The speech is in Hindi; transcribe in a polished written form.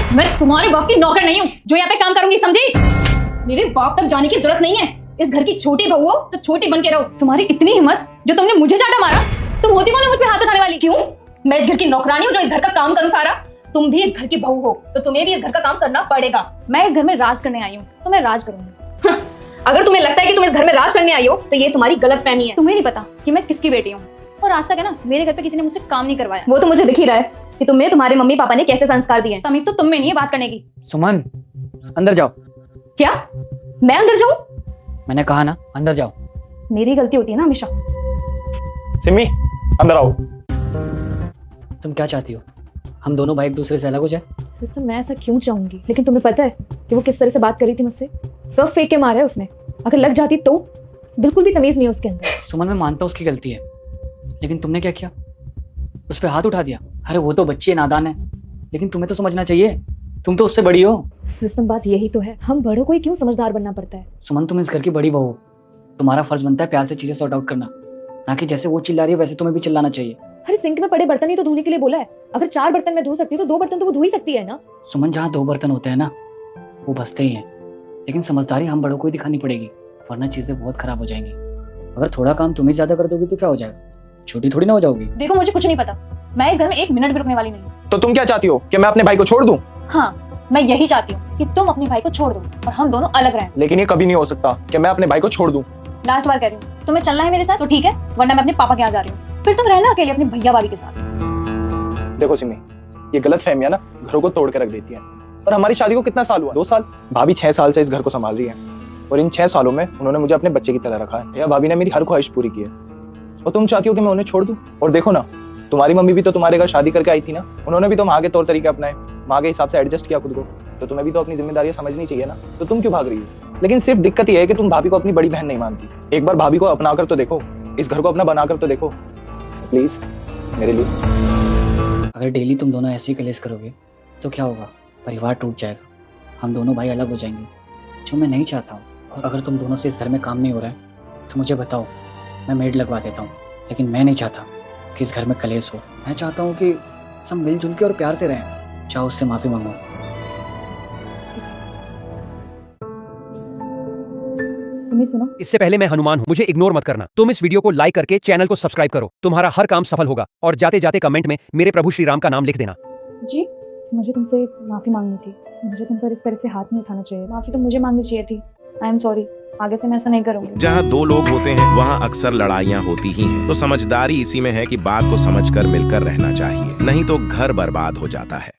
मैं तुम्हारे बाप की नौकर नहीं हूँ जो यहाँ पे काम करूंगी, समझी? मेरे बाप तक जाने की जरूरत नहीं है। इस घर की छोटी बहू हो तो छोटी बन के रहो। तुम्हारी इतनी हिम्मत जो तुमने मुझे चाटा मारा। तुम होती कौन है मुझ पे हाथ उठाने वाली? क्यों? मैं इस घर की नौकरानी हूँ जो इस घर का काम करूँ सारा। तुम भी इस घर की बहू हो तो तुम्हें भी इस घर का काम करना पड़ेगा। मैं इस घर में राज करने आई हूँ तो मैं राज करूंगी। अगर तुम्हें लगता है कि तुम इस घर में राज करने आई हो तो ये तुम्हारी गलतफहमी है। तुम्हें नहीं पता कि मैं किसकी बेटी हूँ, और आज तक है ना मेरे घर पे किसी ने मुझसे काम नहीं करवाया। वो तो मुझे दिख ही रहा है कि तुम्हें तुम्हारे मम्मी पापा ने कैसे संस्कार दिए। तमीज तो तुम में नहीं है बात करने की। सुमन, अंदर जाओ। क्या मैं अंदर जाऊं? मैंने कहा ना अंदर जाओ। मेरी गलती होती है ना हमेशा। सिमी, अंदर आओ। तुम क्या चाहती हो? हम दोनों भाई एक दूसरे से अलग हो जाए? वैसे मैं ऐसा क्यों चाहूंगी, लेकिन तुम्हें पता है कि वो किस तरह से बात करी थी मुझसे? कब फेंक के मारा है उसने। अगर लग जाती तो? बिल्कुल भी तमीज नहीं है उसके अंदर। सुमन, मैं मानता हूँ उसकी गलती है, लेकिन तुमने क्या किया? उस पर हाथ उठा दिया। अरे वो तो बच्ची है, नादान है, लेकिन तुम्हें तो समझना चाहिए, तुम तो उससे बड़ी हो। रुस्तम, बात यही तो है, हम बड़ों को ही क्यों समझदार बनना पड़ता है? सुमन, तुम इस घर की बड़ी बहू हो, तुम्हारा फर्ज बनता है प्यार से चीजें सॉर्ट आउट करना, ना कि जैसे वो चिल्ला रही है वैसे तुम्हें भी चिल्लाना चाहिए। अरे सिंक में पड़े बर्तन ही तो धोने के लिए बोला है। अगर 4 बर्तन मैं धो सकती हूँ तो 2 बर्तन तो वो धो ही सकती है ना। सुमन, जहाँ 2 बर्तन होते हैं ना वो बसते ही हैं, लेकिन समझदारी हम बड़ों को ही दिखानी पड़ेगी, वरना चीजें बहुत खराब हो जाएंगी। अगर थोड़ा काम तुम ही ज्यादा कर दोगी तो क्या हो जाएगा? छोटी थोड़ी ना हो जाओगी। देखो, मुझे कुछ नहीं पता, मैं इस घर में 1 मिनट भी रुकने वाली नहीं हूँ। तो तुम क्या चाहती हो कि मैं अपने भाई को छोड़ दूं? हाँ, मैं यही चाहती हूँ कि तुम अपने भाई को छोड़ दो और हम दोनों अलग रहें। लेकिन ये कभी नहीं हो सकता कि मैं अपने भाई को छोड़ दूं। लास्ट बार कह रही हूँ, तुम्हें चलना है मेरे साथ तो ठीक है, वरना मैं अपने पापा के यहाँ जा रही हूँ। फिर तुम रहना अकेले अपने भैया भाभी के साथ। देखो सिमी, ये गलत फहमियां ना घरों को तोड़ के रख देती हैं। और हमारी शादी को कितना साल हुआ? 2 साल। भाभी 6 साल से इस घर को संभाल रही है, और इन 6 सालों में उन्होंने मुझे अपने बच्चे की तरह रखा है। या भाभी ने मेरी हर ख्वाहिश पूरी की है, और तुम चाहती हो कि मैं उन्हें छोड़ दूं? और देखो ना, तुम्हारी मम्मी भी तो तुम्हारे घर शादी करके आई थी ना, उन्होंने भी तो माँ के तौर तरीके अपनाए, माँ के हिसाब से एडजस्ट किया खुद को। तो तुम्हें भी तो अपनी जिम्मेदारियां समझनी चाहिए ना, तो तुम क्यों भाग रही हो? लेकिन सिर्फ दिक्कत यह है कि तुम भाभी को अपनी बड़ी बहन नहीं मानती। एक बार भाभी को अपना कर तो देखो, इस घर को अपना बनाकर तो देखो प्लीज, मेरे लिए। अगर डेली तुम दोनों ऐसे ही कलेश करोगे तो क्या होगा? परिवार टूट जाएगा, हम दोनों भाई अलग हो जाएंगे, जो मैं नहीं चाहता हूँ। और अगर तुम दोनों से इस घर में काम नहीं हो रहा है तो मुझे बताओ, मैं मेड लगवा देता हूँ। लेकिन मैं नहीं चाहता कि इस घर में कलेश हो। मैं चाहता हूँ कि सब मिलजुल के और प्यार से रहें। चाहो उससे माफी मांगो। सुनो, इससे पहले मैं हनुमान हूँ, मुझे इग्नोर मत करना। तुम इस वीडियो को लाइक करके चैनल को सब्सक्राइब करो, तुम्हारा हर काम सफल होगा। और जाते जाते कमेंट में मेरे प्रभु श्री राम का नाम लिख देना। जी, मुझे तुमसे माफी मांगनी थी। मुझे तुम पर इस तरह से हाथ नहीं उठाना चाहिए। माफी तो मुझे मांगनी चाहिए थी। आई एम सॉरी, आगे से मैं ऐसा नहीं करूंगी। जहाँ 2 लोग होते हैं वहाँ अक्सर लड़ाइयाँ होती ही हैं। तो समझदारी इसी में है कि बात को समझकर मिलकर रहना चाहिए, नहीं तो घर बर्बाद हो जाता है।